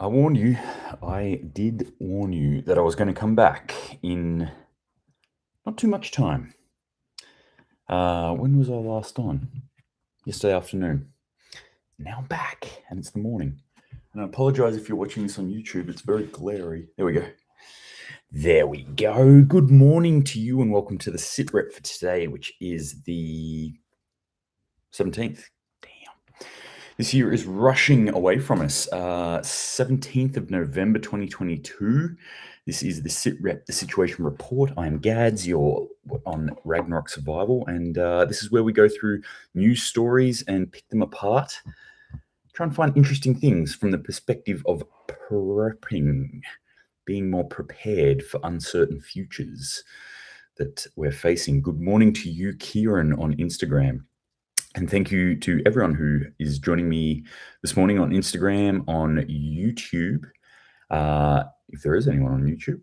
I warned you, I did warn you that I was going to come back in not too much time. When was I last on? Yesterday afternoon. Now I'm back, and it's the morning. And I apologize if you're watching this on YouTube, it's very glary. There we go. There we go. Good morning to you, and welcome to the SitRep for today, which is the 17th. Damn. This year is rushing away from us. 17th of November 2022. This is the SitRep, the Situation Report. I am Gads, you're on Ragnarok Survival, and this is where we go through news stories and pick them apart. Try and find interesting things from the perspective of prepping, being more prepared for uncertain futures that we're facing. Good morning to you, Kieran, on Instagram. And thank you to everyone who is joining me this morning on Instagram, on YouTube, if there is anyone on YouTube.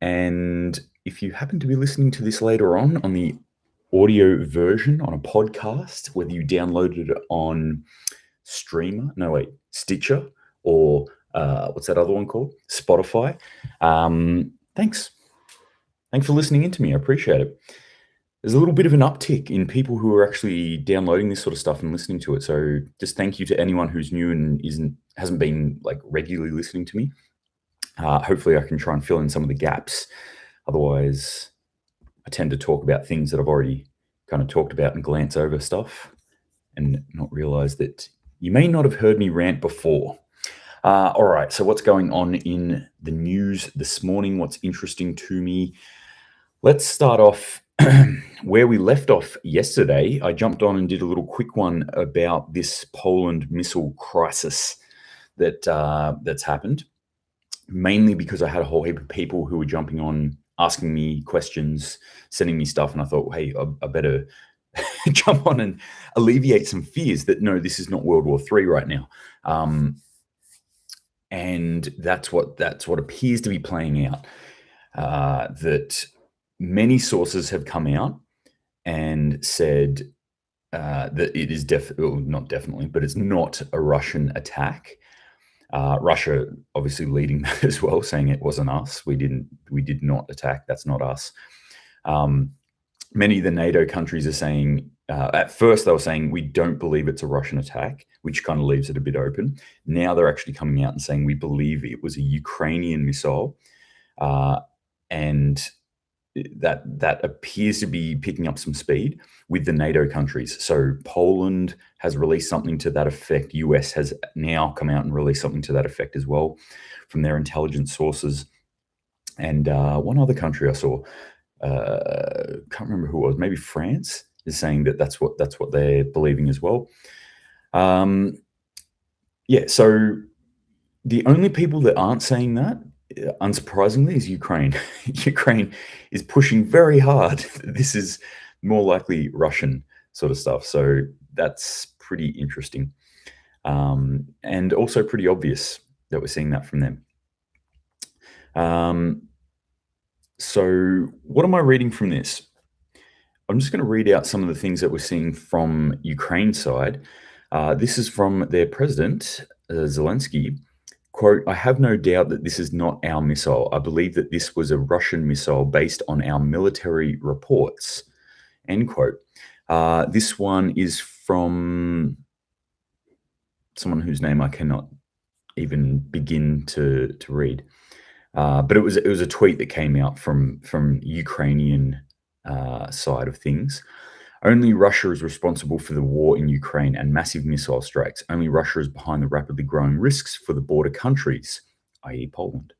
And if you happen to be listening to this later on the audio version on a podcast, whether you downloaded it on Stitcher, or what's that other one called? Spotify. Thanks. Thanks for listening in to me. I appreciate it. There's a little bit of an uptick in people who are actually downloading this sort of stuff and listening to it. So just thank you to anyone who's new and hasn't been like regularly listening to me. Hopefully I can try and fill in some of the gaps. Otherwise, I tend to talk about things that I've already kind of talked about and glance over stuff and not realize that you may not have heard me rant before. All right, so what's going on in the news this morning? What's interesting to me? Let's start off where we left off yesterday. I jumped on and did a little quick one about this Poland missile crisis that's happened, mainly because I had a whole heap of people who were jumping on, asking me questions, sending me stuff, and I thought, hey, I better jump on and alleviate some fears that no, this is not World War III right now. And that's what appears to be playing out. That many sources have come out and said that it is not definitely, but it's not a Russian attack. Russia obviously leading that as well, saying it wasn't us. We did not attack. That's not us. Many of the NATO countries are saying, at first they were saying, we don't believe it's a Russian attack, which kind of leaves it a bit open. Now they're actually coming out and saying, we believe it was a Ukrainian missile. And that appears to be picking up some speed with the NATO countries. So Poland has released something to that effect. US has now come out and released something to that effect as well from their intelligence sources. And one other country I saw, can't remember who it was, maybe France, is saying that that's what they're believing as well. Yeah, so the only people that aren't saying that, unsurprisingly, is Ukraine. Ukraine is pushing very hard. This is more likely Russian sort of stuff. So that's pretty interesting. And also pretty obvious that we're seeing that from them. So what am I reading from this? I'm just going to read out some of the things that we're seeing from Ukraine's side. This is from their president, Zelensky. Quote, I have no doubt that this is not our missile. I believe that this was a Russian missile based on our military reports. End quote. This one is from someone whose name I cannot even begin to read. But it was a tweet that came out from Ukrainian side of things. Only Russia is responsible for the war in Ukraine and massive missile strikes. Only Russia is behind the rapidly growing risks for the border countries, i.e. Poland.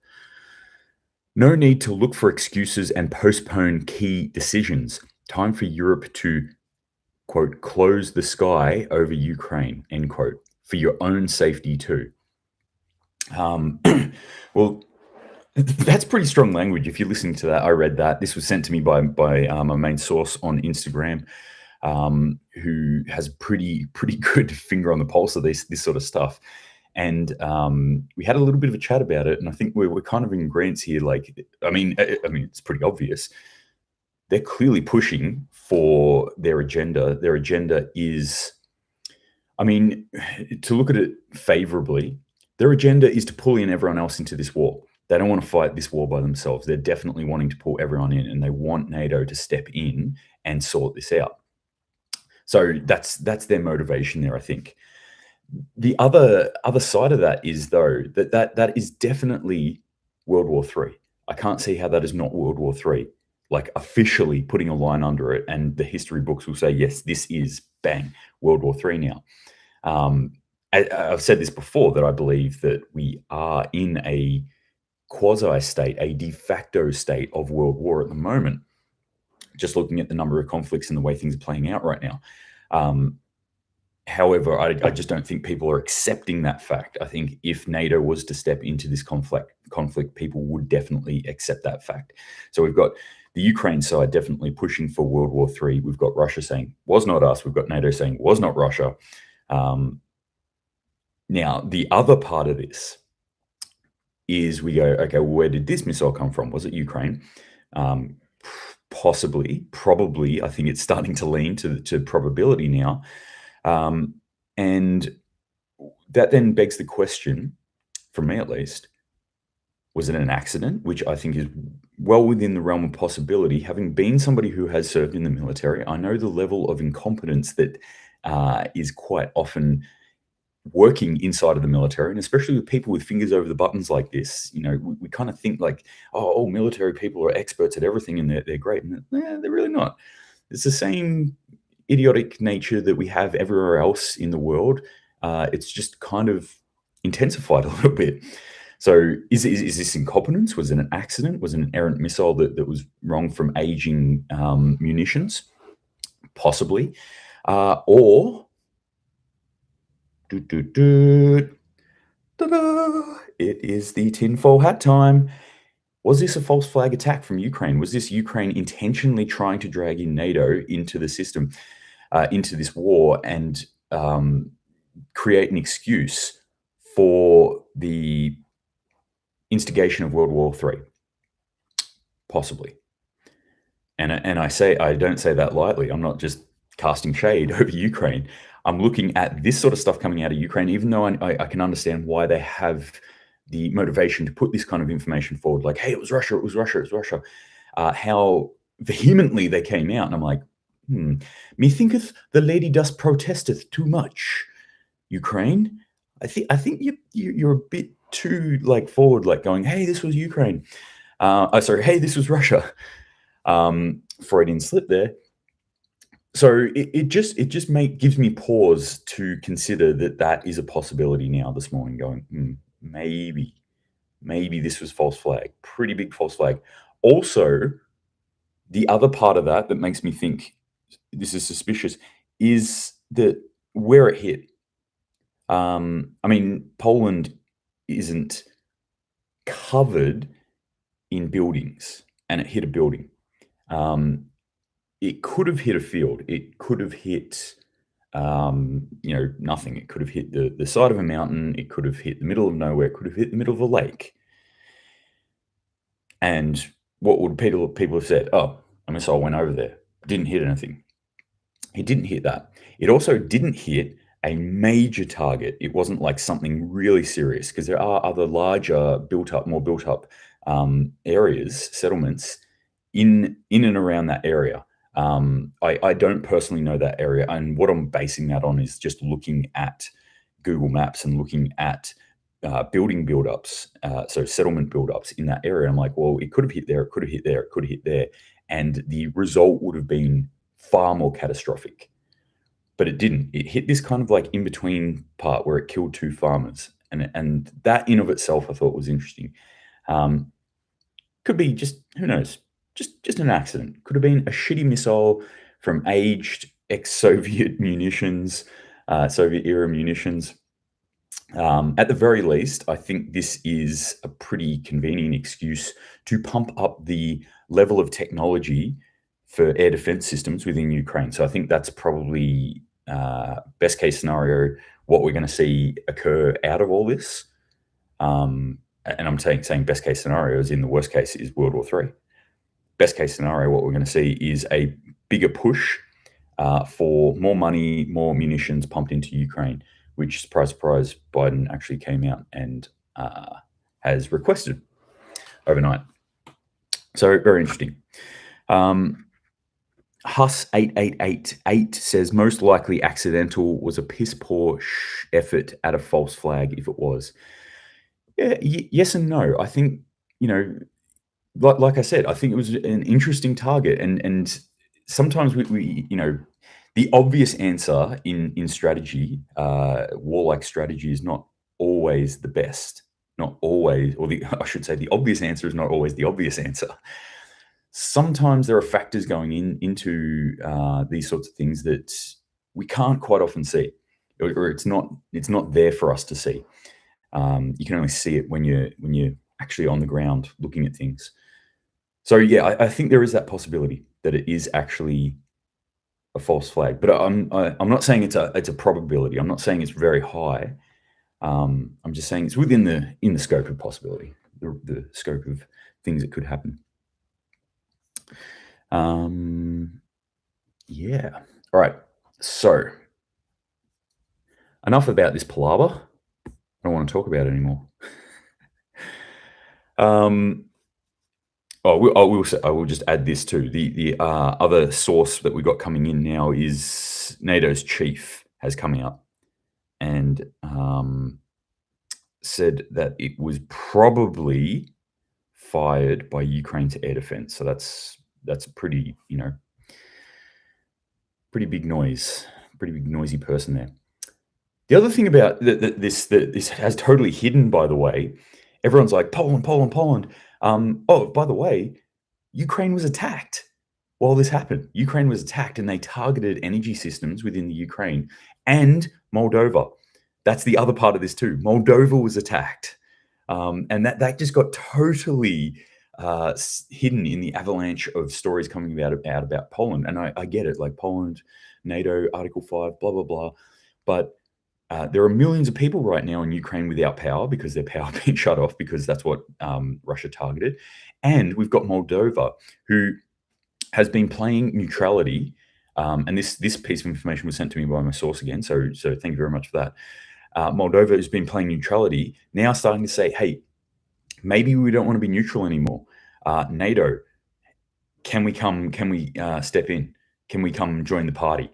No need to look for excuses and postpone key decisions. Time for Europe to, quote, close the sky over Ukraine, end quote, for your own safety too. Well, that's pretty strong language. If you're listening to that, I read that. This was sent to me by my main source on Instagram, who has pretty good finger on the pulse of this sort of stuff. And we had a little bit of a chat about it, and I think we're kind of in agreement here. Like, I mean, it's pretty obvious. They're clearly pushing for their agenda. Their agenda is, I mean, to look at it favorably, Their agenda is to pull in everyone else into this war. They don't want to fight this war by themselves. They're definitely wanting to pull everyone in, and they want NATO to step in and sort this out. So that's their motivation there, I think. The other side of that is, though, that is definitely World War III. I can't see how that is not World War III, like officially putting a line under it, and the history books will say, yes, this is, bang, World War III now. I've said this before, that I believe that we are in a quasi-state, a de facto state of world war at the moment, just looking at the number of conflicts and the way things are playing out right now. However, I just don't think people are accepting that fact. I think if NATO was to step into this conflict, people would definitely accept that fact. So we've got the Ukraine side definitely pushing for World War III. We've got Russia saying, was not us. We've got NATO saying, was not Russia. Now, the other part of this is we go, okay, well, where did this missile come from? Was it Ukraine? Possibly, probably. I think it's starting to lean to probability now. And that then begs the question, for me at least, was it an accident? Which I think is well within the realm of possibility. Having been somebody who has served in the military, I know the level of incompetence that is quite often working inside of the military, and especially with people with fingers over the buttons like this. You know, we kind of think like, oh, all military people are experts at everything and they're great. And they're really not. It's the same idiotic nature that we have everywhere else in the world. It's just kind of intensified a little bit. So is this incompetence? Was it an accident? Was it an errant missile that was wrong from aging munitions? Possibly. Or it is the tinfoil hat time. Was this a false flag attack from Ukraine? Was this Ukraine intentionally trying to drag in NATO into the system, into this war, and create an excuse for the instigation of World War III? Possibly. And I don't say that lightly. I'm not just casting shade over Ukraine. I'm looking at this sort of stuff coming out of Ukraine, even though I can understand why they have the motivation to put this kind of information forward, like, hey, it was Russia, it was Russia, it was Russia. How vehemently they came out. And I'm like, methinketh the lady does protesteth too much, Ukraine. I think you're a bit too like forward, like going, hey, this was Ukraine. Hey, this was Russia. Freudian slip there. So it just gives me pause to consider that is a possibility now this morning, going, maybe this was false flag, pretty big false flag. Also, the other part of that makes me think this is suspicious is that where it hit. I mean, Poland isn't covered in buildings, and it hit a building. It could have hit a field. It could have hit, nothing. It could have hit the side of a mountain. It could have hit the middle of nowhere. It could have hit the middle of a lake. And what would people have said? Oh, a missile went over there. Didn't hit anything. It didn't hit that. It also didn't hit a major target. It wasn't like something really serious, because there are other larger more built up areas, settlements in and around that area. I don't personally know that area, and what I'm basing that on is just looking at Google Maps and looking at building build-ups, so settlement build-ups in that area. I'm like, well, it could have hit there, it could have hit there, it could have hit there, and the result would have been far more catastrophic. But it didn't. It hit this kind of like in-between part where it killed 2 farmers, and that in of itself I thought was interesting. Could be just, who knows, just an accident. Could have been a shitty missile from aged ex-Soviet munitions, Soviet-era munitions. At the very least, I think this is a pretty convenient excuse to pump up the level of technology for air defense systems within Ukraine. So I think that's probably best case scenario, what we're going to see occur out of all this. And I'm saying best case scenario is in the worst case is World War III. Best case scenario, what we're going to see is a bigger push for more money, more munitions pumped into Ukraine. which, surprise, surprise, Biden actually came out and has requested overnight. So very interesting. Hus8888 says, most likely accidental, was a piss poor effort at a false flag if it was. Yeah, yes and no. I think, like I said, I think it was an interesting target, and sometimes we the obvious answer in strategy, warlike strategy, is not always the best. Not always, or I should say, the obvious answer is not always the obvious answer. Sometimes there are factors going into these sorts of things that we can't quite often see, or it's not there for us to see. You can only see it when you're actually on the ground looking at things. So yeah, I think there is that possibility that it is actually a false flag, but I'm not saying it's a probability. I'm not saying it's very high. I'm just saying it's within the scope of possibility, the scope of things that could happen. Yeah. All right. So enough about this palaver. I don't want to talk about it anymore. I will just add this too. The other source that we got coming in now is NATO's chief has come out and said that it was probably fired by Ukraine to air defense. So that's pretty, pretty big noise, pretty big noisy person there. The other thing about this has totally hidden, by the way, everyone's like, Poland. Oh, by the way, Ukraine was attacked while this happened. Ukraine was attacked and they targeted energy systems within the Ukraine and Moldova. That's the other part of this too. Moldova was attacked. And that just got totally hidden in the avalanche of stories coming out about Poland. And I get it, like Poland, NATO, Article 5, blah, blah, blah. But there are millions of people right now in Ukraine without power because their power being shut off because that's what Russia targeted. And we've got Moldova, who has been playing neutrality. And this piece of information was sent to me by my source again. So thank you very much for that. Moldova has been playing neutrality, now starting to say, hey, maybe we don't want to be neutral anymore. NATO, can we step in? Can we come join the party?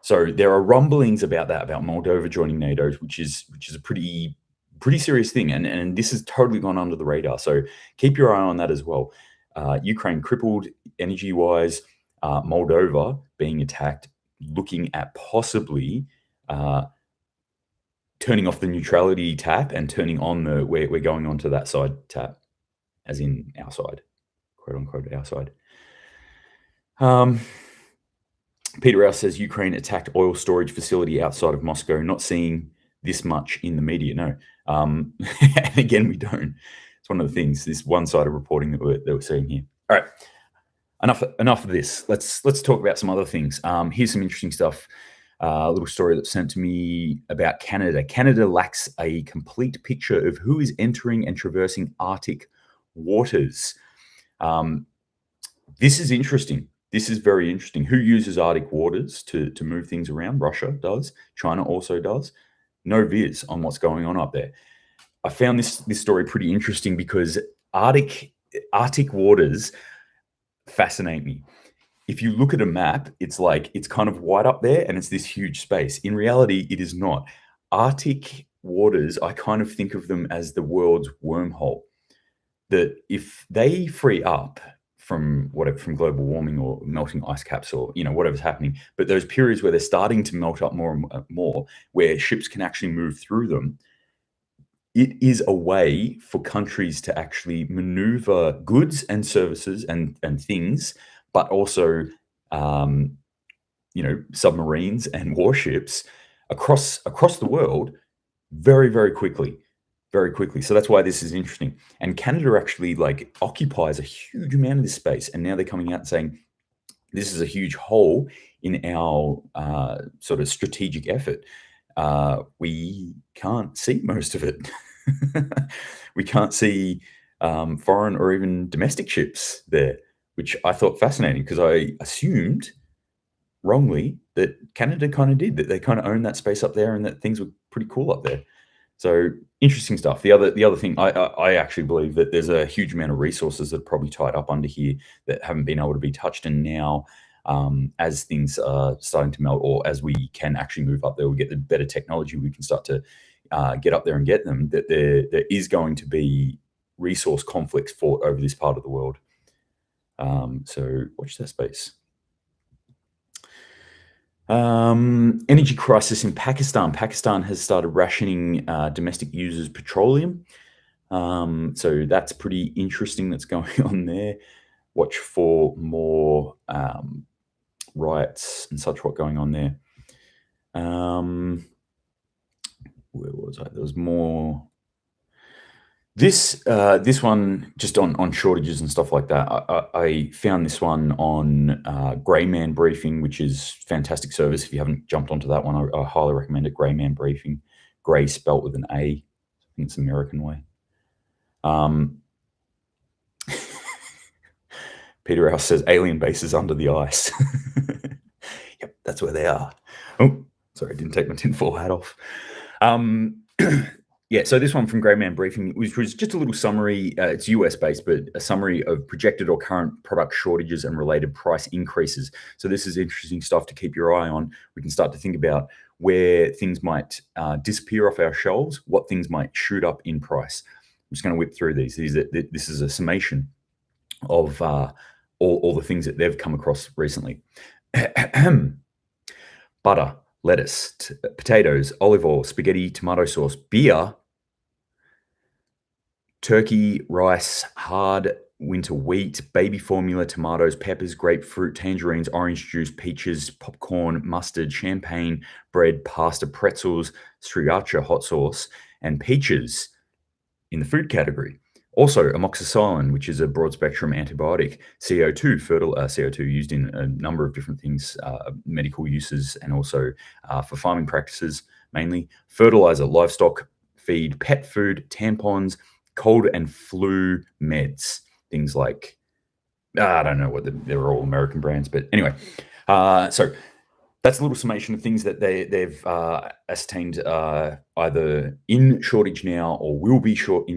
So there are rumblings about that, about Moldova joining NATO, which is a pretty serious thing. And this has totally gone under the radar. So keep your eye on that as well. Ukraine crippled energy-wise, Moldova being attacked, looking at possibly turning off the neutrality tap and turning on we're going onto that side tap, as in our side, quote unquote, our side. Peter Rouse says Ukraine attacked oil storage facility outside of Moscow. Not seeing this much in the media. No. And again, we don't. It's one of the things, this one-sided reporting that we're seeing here. All right. Enough of this. Let's talk about some other things. Here's some interesting stuff. A little story that's sent to me about Canada. Canada lacks a complete picture of who is entering and traversing Arctic waters. This is interesting. This is very interesting. Who uses Arctic waters to move things around? Russia does. China also does. No viz on what's going on up there. I found this story pretty interesting because Arctic waters fascinate me. If you look at a map, it's kind of white up there and it's this huge space. In reality, it is not. Arctic waters, I kind of think of them as the world's wormhole. That if they free up from global warming or melting ice caps or whatever's happening, but those periods where they're starting to melt up more and more, where ships can actually move through them, it is a way for countries to actually maneuver goods and services and things, but also submarines and warships across the world very, very quickly. Very quickly. So that's why this is interesting. And Canada actually occupies a huge amount of this space. And now they're coming out and saying, this is a huge hole in our sort of strategic effort. We can't see most of it. We can't see foreign or even domestic ships there, which I thought fascinating because I assumed wrongly that Canada kind of did, that they kind of owned that space up there and that things were pretty cool up there. So interesting stuff. The other thing, I actually believe that there's a huge amount of resources that are probably tied up under here that haven't been able to be touched, and now as things are starting to melt, or as we can actually move up there, we get the better technology, we can start to get up there and get them, that there is going to be resource conflicts fought over this part of the world. So watch that space. Energy crisis in Pakistan. Pakistan has started rationing domestic users petroleum. So that's pretty interesting that's going on there. Watch for more riots and such what going on there. Where was I? There was more. This one just on shortages and stuff like that. I found this one on Greyman Briefing, which is fantastic service. If you haven't jumped onto that one, I highly recommend it. Greyman Briefing, Grey spelt with an A. I think it's the American way. Peter Rouse says alien bases under the ice. Yep, that's where they are. Oh, sorry, I didn't take my tinfoil hat off. Yeah, so this one from Greyman Briefing, which was just a little summary. It's US based, but a summary of projected or current product shortages and related price increases. So this is interesting stuff to keep your eye on. We can start to think about where things might disappear off our shelves, what things might shoot up in price. I'm just going to whip through these. This is a summation of all the things that they've come across recently. Butter, lettuce, potatoes, olive oil, spaghetti, tomato sauce, beer, turkey, rice, hard winter wheat, baby formula, tomatoes, peppers, grapefruit, tangerines, orange juice, peaches, popcorn, mustard, champagne, bread, pasta, pretzels, sriracha hot sauce, and peaches in the food category. Also, amoxicillin, which is a broad-spectrum antibiotic, CO2 used in a number of different things, medical uses, and also for farming practices mainly. Fertilizer, livestock feed, pet food, tampons, cold and flu meds, things like, I don't know what they're all American brands, but anyway. So that's a little summation of things that they've ascertained either in shortage now or will be short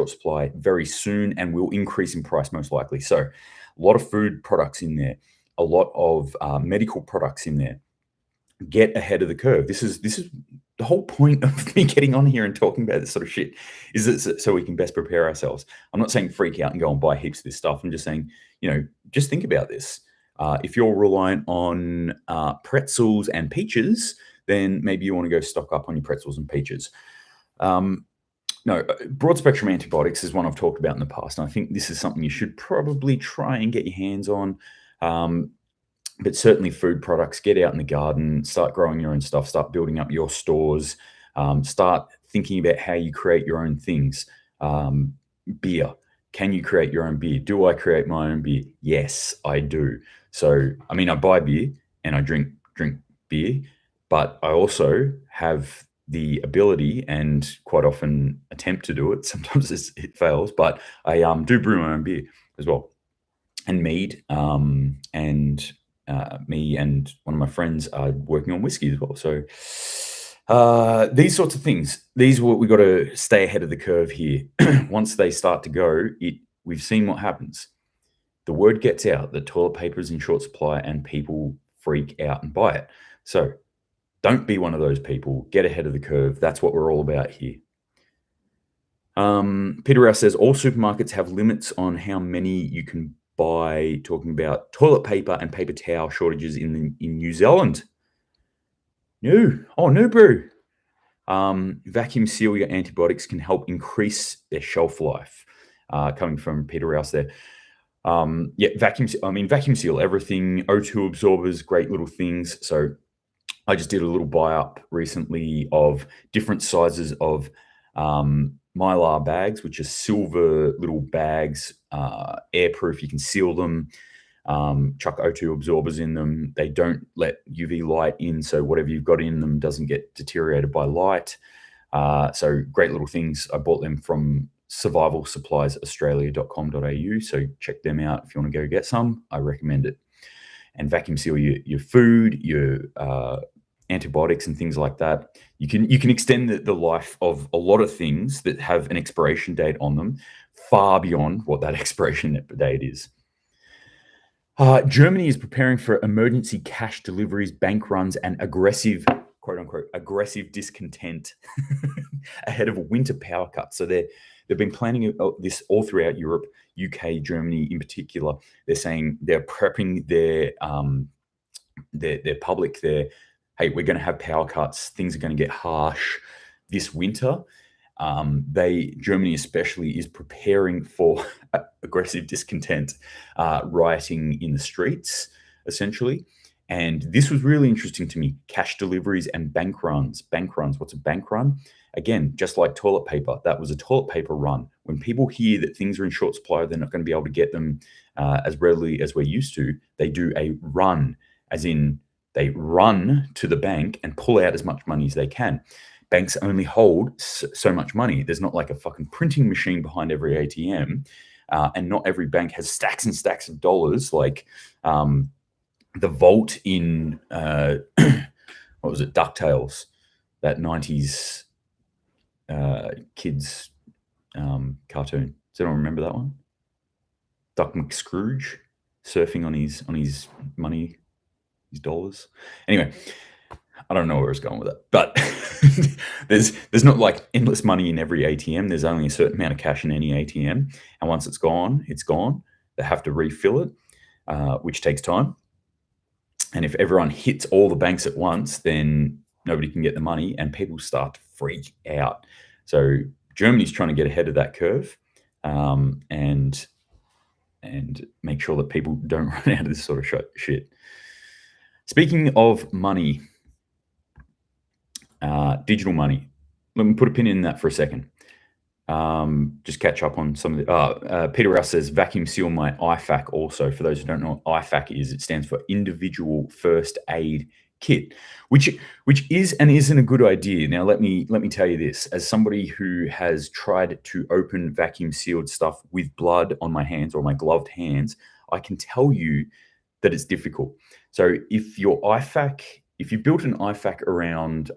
supply very soon, and will increase in price most likely. So a lot of food products in there, a lot of medical products in there. Get ahead of the curve. This is the whole point of me getting on here and talking about this sort of shit, is that so we can best prepare ourselves. I'm not saying freak out and go and buy heaps of this stuff. I'm just saying, just think about this. If you're reliant on pretzels and peaches, then maybe you want to go stock up on your pretzels and peaches. No, broad spectrum antibiotics is one I've talked about in the past, and I think this is something you should probably try and get your hands on. But certainly food products, get out in the garden, start growing your own stuff, start building up your stores, start thinking about how you create your own things. Beer. Can you create your own beer? Do I create my own beer? Yes, I do. So, I mean, I buy beer and I drink beer, but I also have the ability and quite often attempt to do it. Sometimes it fails, but I do brew my own beer as well. And mead, and me and one of my friends are working on whiskey as well. So these sorts of things, these are what we've got to stay ahead of the curve here. Once they start to go, we've seen what happens. The word gets out that toilet paper is in short supply and people freak out and buy it. So don't be one of those people. Get ahead of the curve. That's what we're all about here. Peter Rouse says all supermarkets have limits on how many you can buy, talking about toilet paper and paper towel shortages in New Zealand. No, bro. Vacuum seal your antibiotics can help increase their shelf life. Coming from Peter Rouse there. Yeah, vacuum seal everything. O2 absorbers, great little things. So I just did a little buy up recently of different sizes of Mylar bags, which are silver little bags, airproof. You can seal them, chuck O2 absorbers in them. They don't let UV light in, so whatever you've got in them doesn't get deteriorated by light. So great little things. I bought them from survivalsuppliesaustralia.com.au, so check them out if you want to go get some. I recommend it. And vacuum seal your food, your antibiotics and things like that. You can extend the life of a lot of things that have an expiration date on them far beyond what that expiration date is. Germany is preparing for emergency cash deliveries, bank runs, and aggressive, quote unquote, aggressive discontent ahead of a winter power cut. So they've been planning this all throughout Europe, UK, Germany in particular. They're saying they're prepping their public there. Hey, we're going to have power cuts. Things are going to get harsh this winter. Germany especially is preparing for aggressive discontent, rioting in the streets, essentially. And this was really interesting to me. Cash deliveries and bank runs. Bank runs. What's a bank run? Again, just like toilet paper, that was a toilet paper run. When people hear that things are in short supply, they're not going to be able to get them as readily as we're used to. They do a run, as in they run to the bank and pull out as much money as they can. Banks only hold so much money. There's not like a fucking printing machine behind every ATM, and not every bank has stacks and stacks of dollars like the vault in what was it, DuckTales, that 90s kids cartoon. Does anyone remember that one? Duck McScrooge surfing on his money, his dollars. Anyway, I don't know where I was going with it, but there's not like endless money in every ATM. There's only a certain amount of cash in any ATM, and once it's gone, it's gone. They have to refill it, which takes time. And if everyone hits all the banks at once, then nobody can get the money, and people start to freak out. So Germany's trying to get ahead of that curve, and make sure that people don't run out of this sort of shit. Speaking of money. Digital money. Let me put a pin in that for a second. Just catch up on some of the. Peter Rouse says vacuum seal my IFAC. Also, for those who don't know what IFAC is, it stands for Individual First Aid Kit, which is and isn't a good idea. Now, let me tell you this: as somebody who has tried to open vacuum sealed stuff with blood on my hands or my gloved hands, I can tell you that it's difficult. So, if you built an IFAC around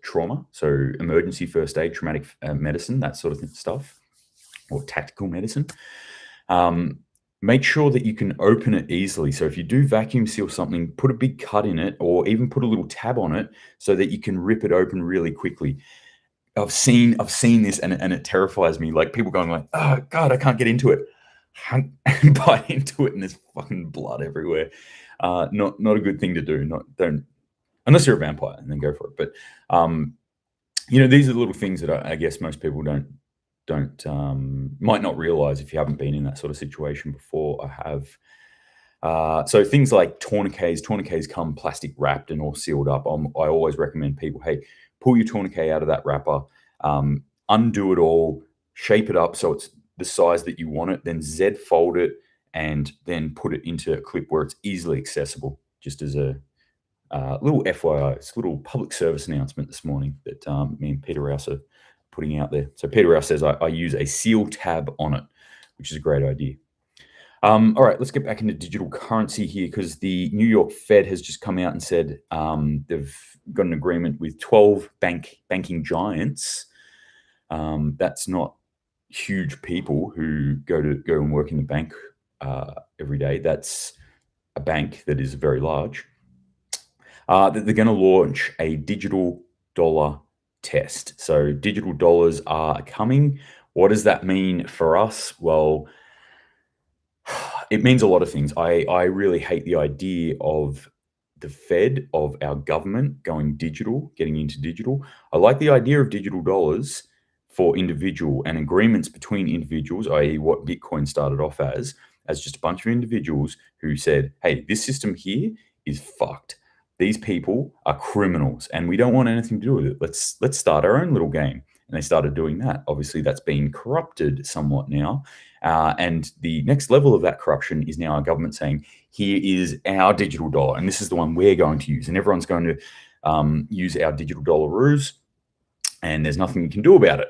trauma, so emergency first aid, traumatic medicine, that sort of stuff, or tactical medicine, make sure that you can open it easily. So if you do vacuum seal something, put a big cut in it, or even put a little tab on it so that you can rip it open really quickly. I've seen this, and it terrifies me. Like people going like, "Oh God, I can't get into it." And bite into it, and there's fucking blood everywhere. Not a good thing to do. Don't unless you're a vampire, and then go for it. But these are the little things that I guess most people might not realize if you haven't been in that sort of situation before. I have. So things like tourniquets come plastic wrapped and all sealed up. I always recommend people, hey, pull your tourniquet out of that wrapper, undo it all, shape it up so it's the size that you want it, then Z fold it, and then put it into a clip where it's easily accessible. Just as a little FYI, it's a little public service announcement this morning that me and Peter Rouse are putting out there. So Peter Rouse says I use a seal tab on it, which is a great idea. All right, let's get back into digital currency here, because the New York Fed has just come out and said they've got an agreement with 12 banking giants. That's not huge people who go and work in the bank every day. That's a bank that is very large. That they're going to launch a digital dollar test. So digital dollars are coming. What does that mean for us? Well, it means a lot of things. I really hate the idea of the Fed, of our government going digital, getting into digital. I like the idea of digital dollars for individual and agreements between individuals, i.e. what Bitcoin started off as just a bunch of individuals who said, hey, this system here is fucked. These people are criminals and we don't want anything to do with it. Let's start our own little game. And they started doing that. Obviously, that's been corrupted somewhat now. And the next level of that corruption is now our government saying, here is our digital dollar, and this is the one we're going to use. And everyone's going to use our digital dollaroos, and there's nothing you can do about it.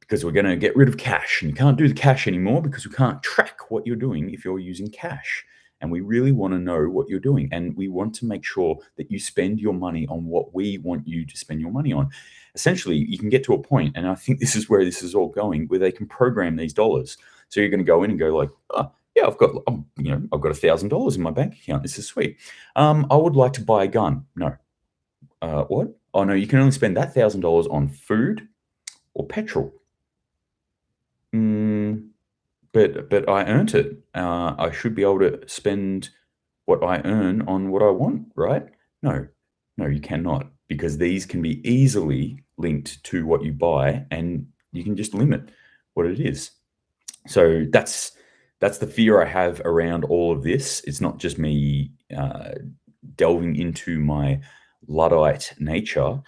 Because we're going to get rid of cash, and you can't do the cash anymore because we can't track what you're doing if you're using cash. and we really want to know what you're doing, and we want to make sure that you spend your money on what we want you to spend your money on. Essentially, you can get to a point, and I think this is where this is all going, where they can program these dollars. So you're going to go in and go like, oh, yeah, I've got $1,000 in my bank account. This is sweet. I would like to buy a gun. No. What? Oh no, you can only spend that $1,000 on food or petrol. But I earned it. I should be able to spend what I earn on what I want, right? No, you cannot, because these can be easily linked to what you buy, and you can just limit what it is. So that's the fear I have around all of this. It's not just me delving into my Luddite nature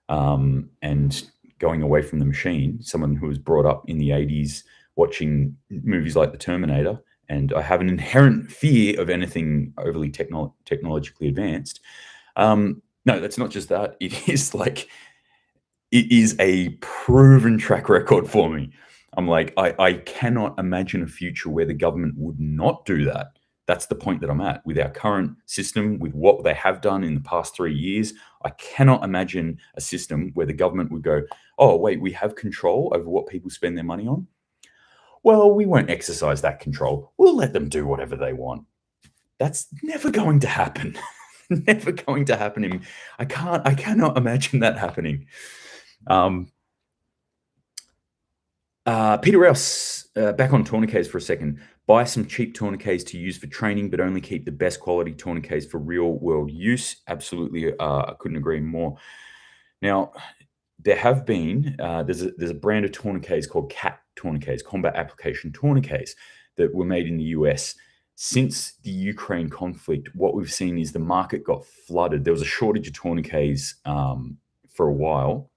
and going away from the machine. Someone who was brought up in the 80s watching movies like The Terminator, and I have an inherent fear of anything overly technologically advanced. No, that's not just that. It is a proven track record for me. I'm like, I cannot imagine a future where the government would not do that. That's the point that I'm at with our current system, with what they have done in the past 3 years. I cannot imagine a system where the government would go, oh, wait, we have control over what people spend their money on. Well, we won't exercise that control. We'll let them do whatever they want. That's never going to happen. Never going to happen. I cannot imagine that happening. Peter Rouse, back on tourniquets for a second. Buy some cheap tourniquets to use for training, but only keep the best quality tourniquets for real world use. Absolutely, I couldn't agree more. Now, there have been, there's a brand of tourniquets called CAT tourniquets, combat application tourniquets, that were made in the US. Since the Ukraine conflict, what we've seen is the market got flooded. There was a shortage of tourniquets for a while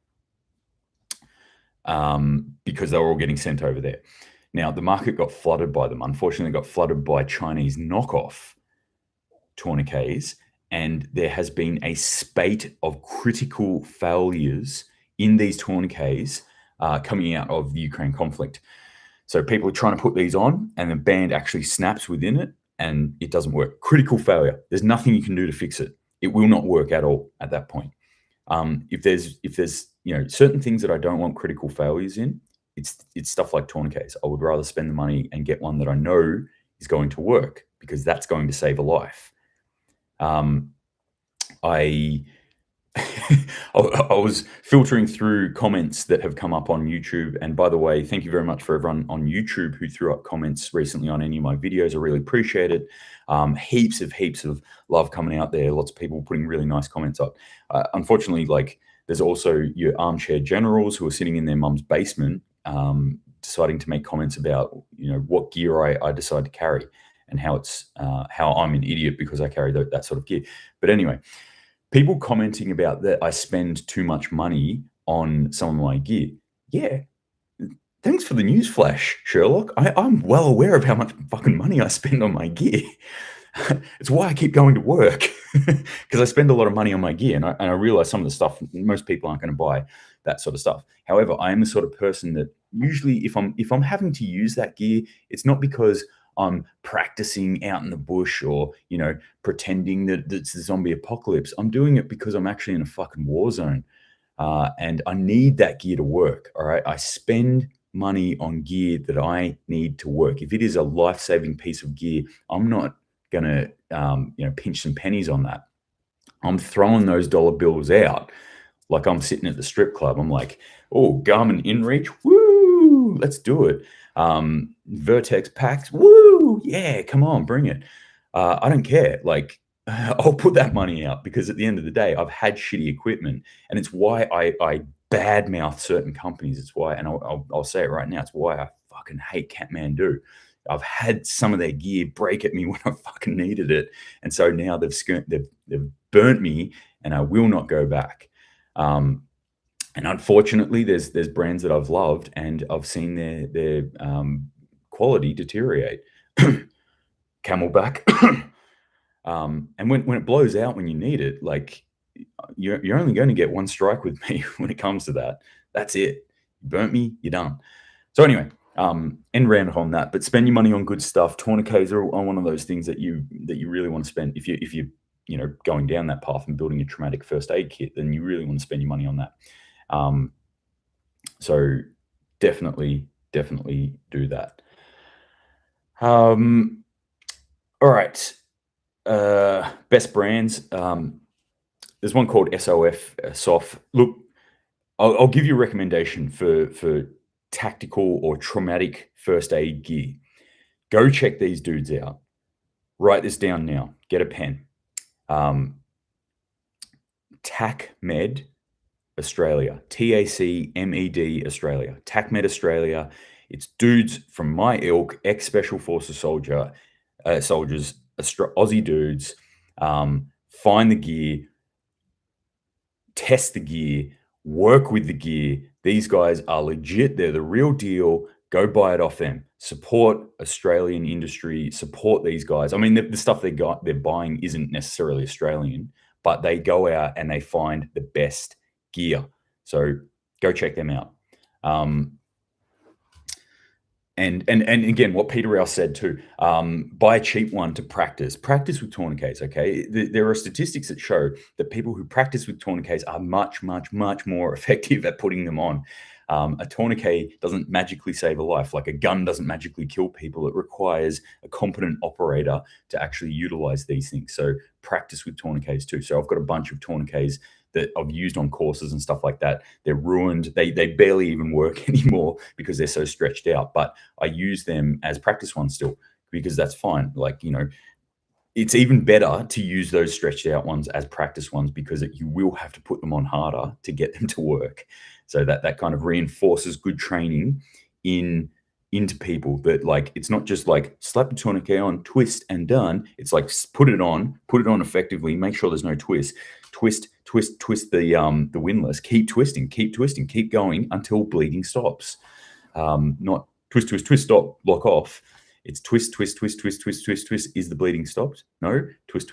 because they were all getting sent over there. Now, the market got flooded by them. Unfortunately, it got flooded by Chinese knockoff tourniquets, and there has been a spate of critical failures in these tourniquets coming out of the Ukraine conflict. So people are trying to put these on, and the band actually snaps within it, and it doesn't work. Critical failure. There's nothing you can do to fix it. It will not work at all at that point. If there's certain things that I don't want critical failures in, it's stuff like tourniquets. I would rather spend the money and get one that I know is going to work, because that's going to save a life. I was filtering through comments that have come up on YouTube. And by the way, thank you very much for everyone on YouTube who threw up comments recently on any of my videos. I really appreciate it. Heaps of love coming out there. Lots of people putting really nice comments up. Unfortunately, there's also your armchair generals who are sitting in their mum's basement deciding to make comments about what gear I decide to carry, and how I'm an idiot because I carry that sort of gear. But anyway, people commenting about that I spend too much money on some of my gear. Yeah, thanks for the news flash, Sherlock. I'm well aware of how much fucking money I spend on my gear. It's why I keep going to work, because I spend a lot of money on my gear, and I realize some of the stuff most people aren't going to buy that sort of stuff. However, I am the sort of person that usually, if I'm having to use that gear, it's not because I'm practicing out in the bush or pretending that it's the zombie apocalypse. I'm doing it because I'm actually in a fucking war zone, and I need that gear to work. All right, I spend money on gear that I need to work. If it is a life-saving piece of gear, I'm not gonna pinch some pennies on that. I'm throwing those dollar bills out like I'm sitting at the strip club. I'm like, oh, Garmin InReach, woo, let's do it. Vertex packs, woo, yeah, come on, bring it. I don't care. I'll put that money out, because at the end of the day, I've had shitty equipment, and it's why I badmouth certain companies. It's why, and I'll say it right now, it's why I fucking hate Kathmandu. I've had some of their gear break at me when I fucking needed it, and so now they've burnt me, and I will not go back. And unfortunately, there's brands that I've loved, and I've seen their quality deteriorate. Camelback, and when it blows out when you need it, you're only going to get one strike with me when it comes to that. That's it. You burnt me, you're done. So anyway, end round on that, but spend your money on good stuff. Tourniquets are one of those things that you really want to spend. If you going down that path and building a traumatic first aid kit, then you really want to spend your money on that. So definitely do that. All right. Best brands. There's one called SOF. SOF. Look, I'll give you a recommendation for tactical or traumatic first aid gear. Go check these dudes out. Write this down now. Get a pen. TACMed Australia. TACMED Australia. TACMed Australia. It's dudes from my ilk, ex-Special Forces soldiers, Aussie dudes. Find the gear, test the gear, work with the gear. These guys are legit. They're the real deal. Go buy it off them. Support Australian industry. Support these guys. I mean, the stuff they're buying isn't necessarily Australian, but they go out and they find the best gear. So go check them out. And again, what Peter Rouse said too, buy a cheap one to practice. Practice with tourniquets, okay? There are statistics that show that people who practice with tourniquets are much more effective at putting them on. A tourniquet doesn't magically save a life. Like a gun doesn't magically kill people. It requires a competent operator to actually utilize these things. So practice with tourniquets too. So I've got a bunch of tourniquets that I've used on courses and stuff like that. They're ruined. They barely even work anymore because they're so stretched out. But I use them as practice ones still because that's fine. Like, it's even better to use those stretched out ones as practice ones because you will have to put them on harder to get them to work. So that kind of reinforces good training into people, that like it's not just like slap the tourniquet on, twist and done. It's like put it on effectively, make sure there's no twist the windlass, keep twisting, keep going until bleeding stops. Not twist, stop, lock off. It's twist. Is the bleeding stopped? No, twist.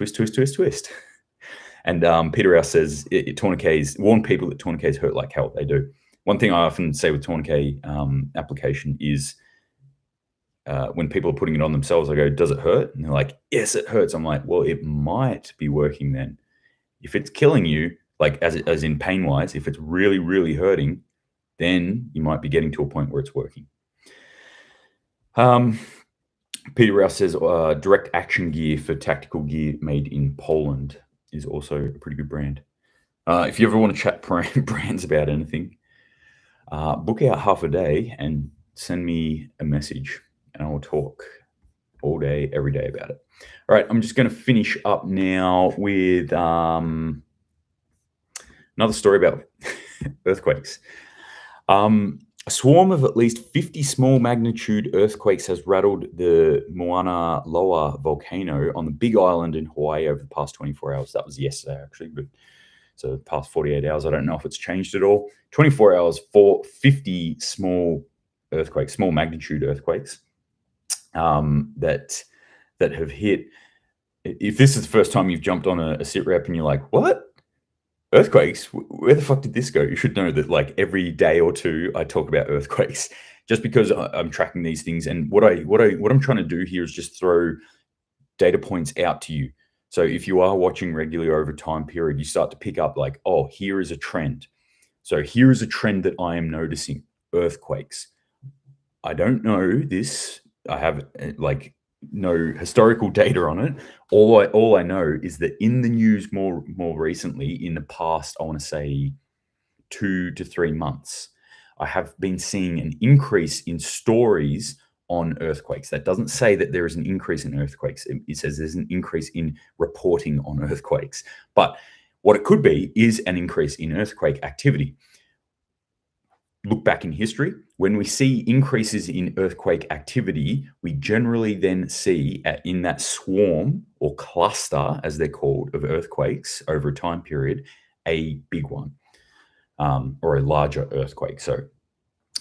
And Peter Rouse says tourniquets, warn people that tourniquets hurt like hell. They do. One thing I often say with tourniquet application is when people are putting it on themselves, I go, does it hurt? And they're like, yes, it hurts. I'm like, well, it might be working then. If it's killing you, like as in pain-wise, if it's really, really hurting, then you might be getting to a point where it's working. Peter Rouse says direct action gear for tactical gear made in Poland is also a pretty good brand. If you ever want to chat brands about anything, book out half a day and send me a message and I will talk all day, every day about it. All right, I'm just going to finish up now with another story about earthquakes. A swarm of at least 50 small magnitude earthquakes has rattled the Mauna Loa volcano on the Big Island in Hawaii over the past 24 hours. That was yesterday, actually, but so the past 48 hours, I don't know if it's changed at all. 24 hours for 50 small earthquakes, small magnitude earthquakes that have hit. If this is the first time you've jumped on a SitRep and you're like, what? Earthquakes? Where the fuck did this go? You should know that like every day or two I talk about earthquakes just because I'm tracking these things. And what I'm trying to do here is just throw data points out to you. So if you are watching regularly over time period, you start to pick up like, oh, here is a trend. So here is a trend that I am noticing: earthquakes. I don't know this. I have like no historical data on it. All I know is that in the news more recently, in the past, I want to say 2 to 3 months, I have been seeing an increase in stories on earthquakes. That doesn't say that there is an increase in earthquakes. It says there's an increase in reporting on earthquakes. But what it could be is an increase in earthquake activity. Look back in history, when we see increases in earthquake activity, we generally then see in that swarm or cluster, as they're called, of earthquakes over a time period, a big one or a larger earthquake. So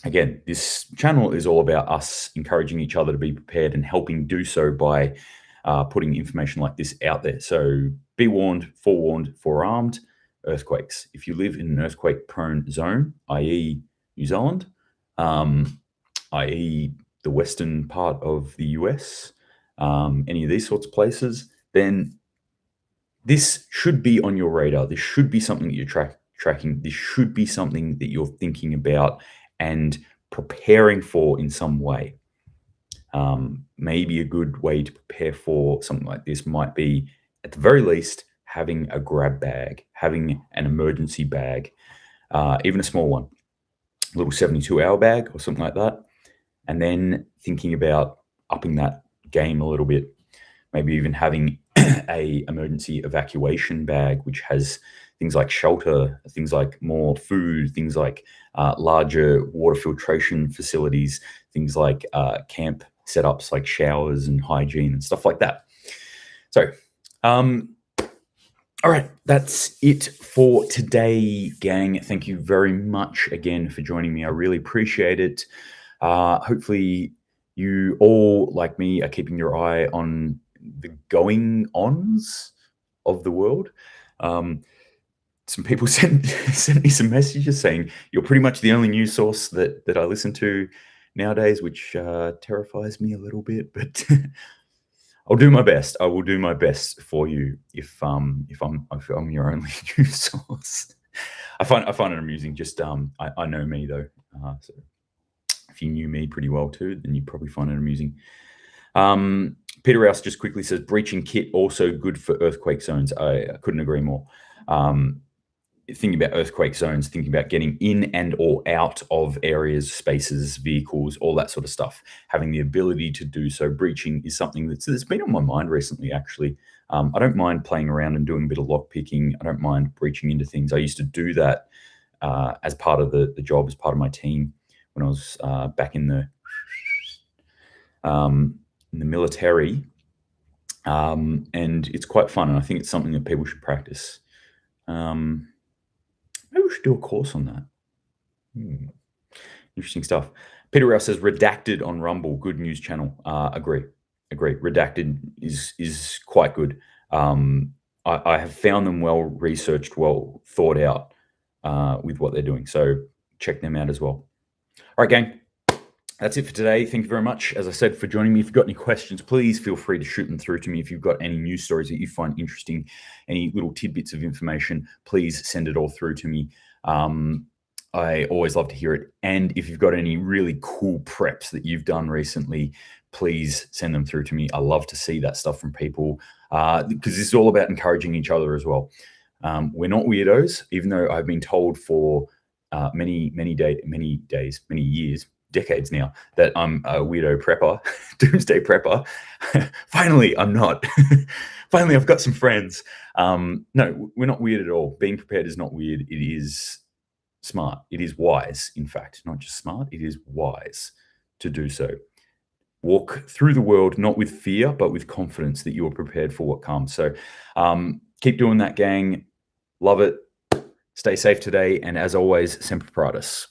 again, this channel is all about us encouraging each other to be prepared and helping do so by putting information like this out there. So be warned, forewarned, forearmed. Earthquakes. If you live in an earthquake-prone zone, i.e., New Zealand, i.e. the western part of the US, any of these sorts of places, then this should be on your radar. This should be something that you're tracking. This should be something that you're thinking about and preparing for in some way. Maybe a good way to prepare for something like this might be, at the very least, having a grab bag, having an emergency bag, even a small one, a little 72-hour bag or something like that, and then thinking about upping that game a little bit. Maybe even having a emergency evacuation bag, which has things like shelter, things like more food, things like larger water filtration facilities, things like camp setups like showers and hygiene and stuff like that. So, all right, that's it for today, gang. Thank you very much again for joining me. I really appreciate it. Hopefully you all, like me, are keeping your eye on the going-ons of the world. Some people sent me some messages saying you're pretty much the only news source that I listen to nowadays, which terrifies me a little bit, but I'll do my best. I will do my best for you if I'm your only news source. I find it amusing. Just I know me though, so if you knew me pretty well too, then you'd probably find it amusing. Peter Rouse just quickly says breaching kit also good for earthquake zones. I couldn't agree more. Thinking about earthquake zones, thinking about getting in and or out of areas, spaces, vehicles, all that sort of stuff. Having the ability to do so. Breaching is something that's been on my mind recently, actually. I don't mind playing around and doing a bit of lock picking. I don't mind breaching into things. I used to do that as part of the job, as part of my team when I was back in the military. And it's quite fun, and I think it's something that people should practice. Maybe we should do a course on that. Interesting stuff. Peter Rouse says redacted on Rumble, good news channel. Agree. Redacted is quite good. I have found them well researched, well thought out with what they're doing. So check them out as well. All right, gang. That's it for today. Thank you very much, as I said, for joining me. If you've got any questions, please feel free to shoot them through to me. If you've got any news stories that you find interesting, any little tidbits of information, please send it all through to me. I always love to hear it. And if you've got any really cool preps that you've done recently, please send them through to me. I love to see that stuff from people because this is all about encouraging each other as well. We're not weirdos, even though I've been told for many years, decades now, that I'm a weirdo prepper, doomsday prepper. Finally, I'm not. Finally, I've got some friends. No, we're not weird at all. Being prepared is not weird. It is smart. It is wise, in fact. Not just smart, it is wise to do so. Walk through the world, not with fear, but with confidence that you are prepared for what comes. So keep doing that, gang. Love it. Stay safe today. And as always, Semper Paratus.